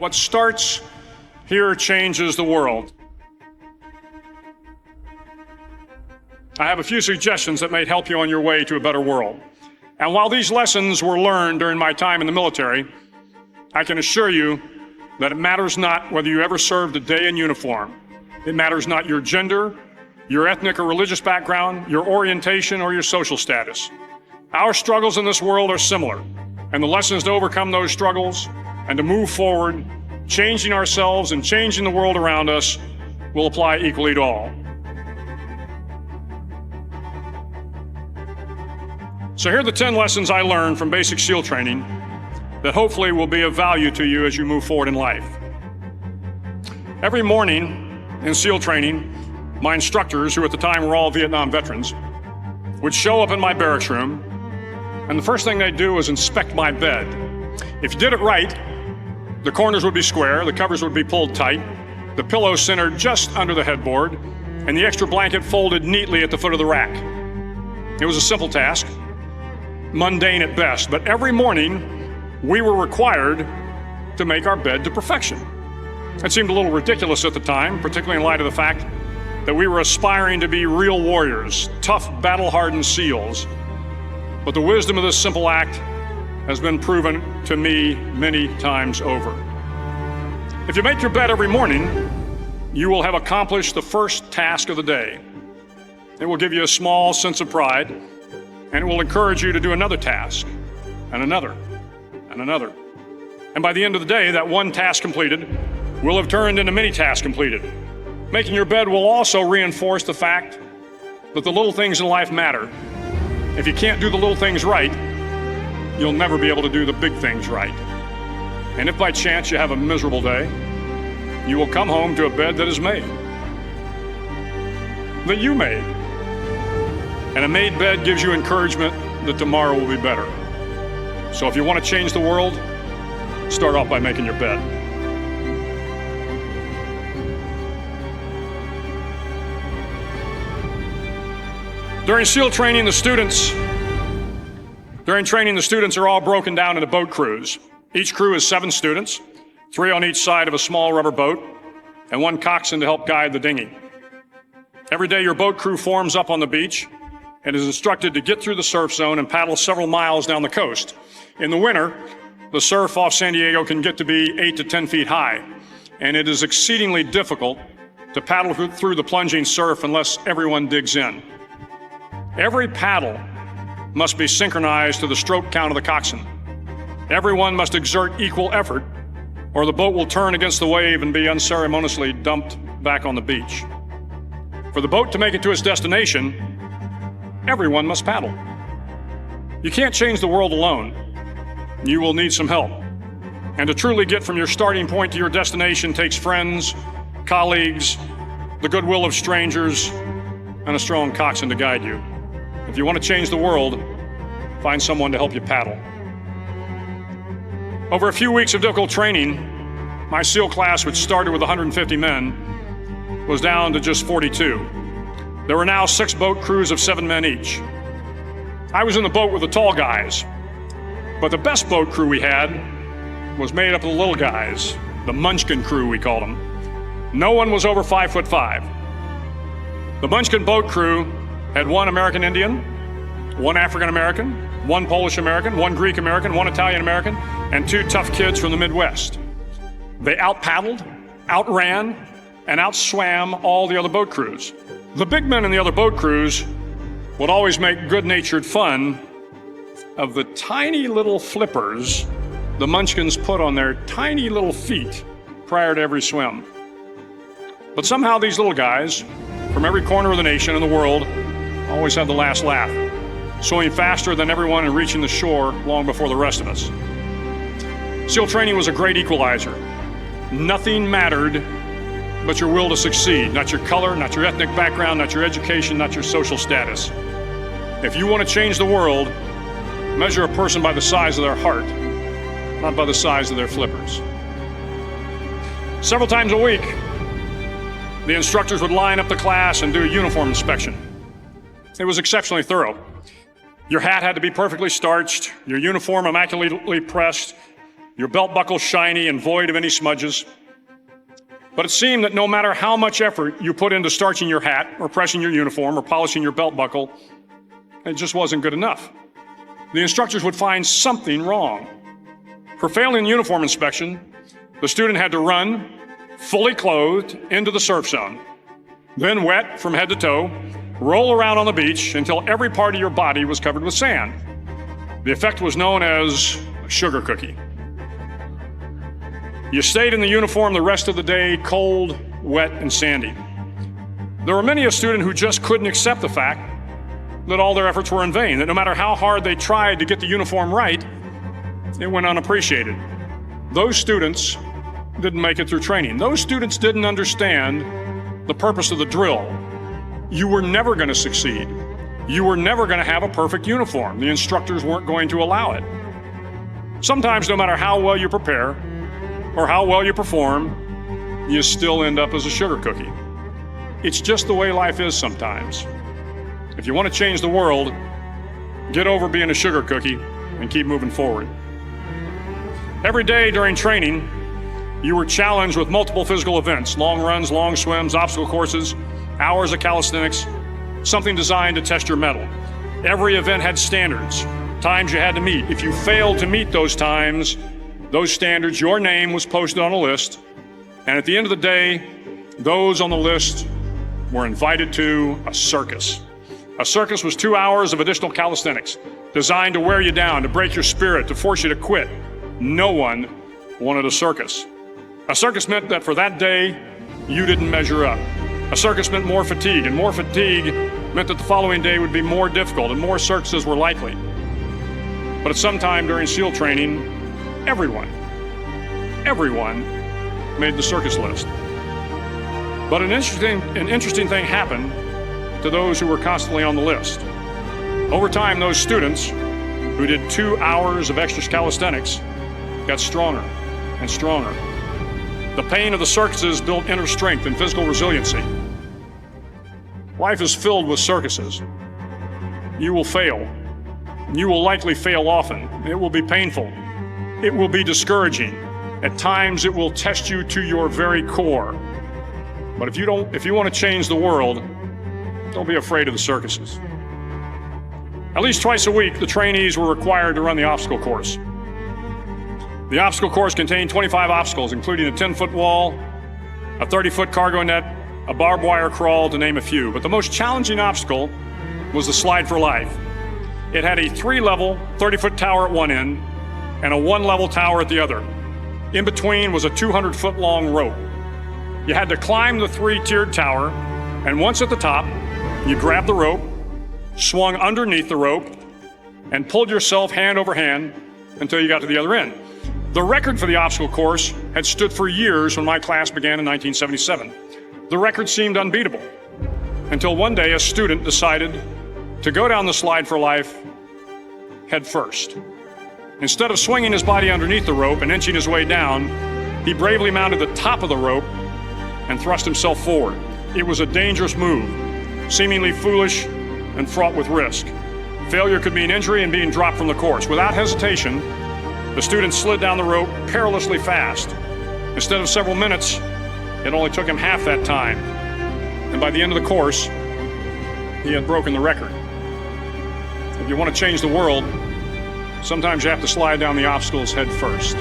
What starts here changes the world. I have a few suggestions that may help you on your way to a better world. And while these lessons were learned during my time in the military, I can assure you that it matters not whether you ever served a day in uniform. It matters not your gender, your ethnic or religious background, your orientation, or your social status. Our struggles in this world are similar, and the lessons to overcome those struggles and to move forward, changing ourselves and changing the world around us, will apply equally to all. So here are the 10 lessons I learned from basic SEAL training that hopefully will be of value to you as you move forward in life. Every morning in SEAL training, my instructors, who at the time were all Vietnam veterans, would show up in my barracks room, and the first thing they'd do was inspect my bed. If you did it right, the corners would be square, the covers would be pulled tight, the pillow centered just under the headboard, and the extra blanket folded neatly at the foot of the rack. It was a simple task, mundane at best, but every morning we were required to make our bed to perfection. It seemed a little ridiculous at the time, particularly in light of the fact that we were aspiring to be real warriors, tough, battle-hardened SEALs. But the wisdom of this simple act has been proven to me many times over. If you make your bed every morning, you will have accomplished the first task of the day. It will give you a small sense of pride, and it will encourage you to do another task, and another, and another. And by the end of the day, that one task completed will have turned into many tasks completed. Making your bed will also reinforce the fact that the little things in life matter. If you can't do the little things right, you'll never be able to do the big things right. And if by chance you have a miserable day, you will come home to a bed that is made, that you made. And a made bed gives you encouragement that tomorrow will be better. So if you want to change the world, start off by making your bed. During SEAL training, the students are all broken down into boat crews. Each crew is 7 students, 3 on each side of a small rubber boat, and 1 coxswain to help guide the dinghy. Every day, your boat crew forms up on the beach and is instructed to get through the surf zone and paddle several miles down the coast. In the winter, the surf off San Diego can get to be 8 to 10 feet high, and it is exceedingly difficult to paddle through the plunging surf unless everyone digs in. Every paddle must be synchronized to the stroke count of the coxswain. Everyone must exert equal effort, or the boat will turn against the wave and be unceremoniously dumped back on the beach. For the boat to make it to its destination, everyone must paddle. You can't change the world alone. You will need some help. And to truly get from your starting point to your destination takes friends, colleagues, the goodwill of strangers, and a strong coxswain to guide you. If you want to change the world, find someone to help you paddle. Over a few weeks of difficult training, my SEAL class, which started with 150 men, was down to just 42. There were now 6 boat crews of 7 men each. I was in the boat with the tall guys, but the best boat crew we had was made up of the little guys, the Munchkin crew, we called them. No one was over 5'5". The Munchkin boat crew had 1 American Indian, 1 African American, 1 Polish American, 1 Greek American, 1 Italian American, and 2 tough kids from the Midwest. They out-paddled, outran, and outswam all the other boat crews. The big men in the other boat crews would always make good-natured fun of the tiny little flippers the Munchkins put on their tiny little feet prior to every swim. But somehow these little guys from every corner of the nation and the world always had the last laugh, swimming faster than everyone and reaching the shore long before the rest of us. SEAL training was a great equalizer. Nothing mattered but your will to succeed, not your color, not your ethnic background, not your education, not your social status. If you want to change the world, measure a person by the size of their heart, not by the size of their flippers. Several times a week, the instructors would line up the class and do a uniform inspection. It was exceptionally thorough. Your hat had to be perfectly starched, your uniform immaculately pressed, your belt buckle shiny and void of any smudges. But it seemed that no matter how much effort you put into starching your hat or pressing your uniform or polishing your belt buckle, it just wasn't good enough. The instructors would find something wrong. For failing the uniform inspection, the student had to run, fully clothed, into the surf zone. Then wet from head to toe, roll around on the beach until every part of your body was covered with sand. The effect was known as a sugar cookie. You stayed in the uniform the rest of the day, cold, wet, and sandy. There were many a student who just couldn't accept the fact that all their efforts were in vain, that no matter how hard they tried to get the uniform right, it went unappreciated. Those students didn't make it through training. Those students didn't understand the purpose of the drill. You were never going to succeed. You were never going to have a perfect uniform. The instructors weren't going to allow it. Sometimes, no matter how well you prepare or how well you perform, you still end up as a sugar cookie. It's just the way life is sometimes. If you want to change the world, get over being a sugar cookie and keep moving forward. Every day during training, you were challenged with multiple physical events: long runs, long swims, obstacle courses, hours of calisthenics, something designed to test your mettle. Every event had standards, times you had to meet. If you failed to meet those times, those standards, your name was posted on a list, and at the end of the day, those on the list were invited to a circus. A circus was 2 hours of additional calisthenics, designed to wear you down, to break your spirit, to force you to quit. No one wanted a circus. A circus meant that for that day, you didn't measure up. A circus meant more fatigue, and more fatigue meant that the following day would be more difficult and more circuses were likely. But at some time during SEAL training, everyone made the circus list. But an interesting thing happened to those who were constantly on the list. Over time, those students who did 2 hours of extra calisthenics got stronger and stronger. The pain of the circuses built inner strength and physical resiliency. Life is filled with circuses. You will fail. You will likely fail often. It will be painful. It will be discouraging. At times, it will test you to your very core. But if you want to change the world, don't be afraid of the circuses. At least twice a week, the trainees were required to run the obstacle course. The obstacle course contained 25 obstacles, including a 10-foot wall, a 30-foot cargo net, a barbed wire crawl, to name a few. But the most challenging obstacle was the slide for life. It had a 3-level, 30-foot tower at one end and a 1-level tower at the other. In between was a 200-foot long rope. You had to climb the 3-tiered tower, and once at the top, you grabbed the rope, swung underneath the rope, and pulled yourself hand over hand until you got to the other end. The record for the obstacle course had stood for years when my class began in 1977. The record seemed unbeatable until one day a student decided to go down the slide for life head first. Instead of swinging his body underneath the rope and inching his way down, he bravely mounted the top of the rope and thrust himself forward. It was a dangerous move, seemingly foolish and fraught with risk. Failure could mean injury and being dropped from the course. Without hesitation, the student slid down the rope perilously fast. Instead of several minutes, it only took him half that time. And by the end of the course, he had broken the record. If you want to change the world, sometimes you have to slide down the obstacles head first.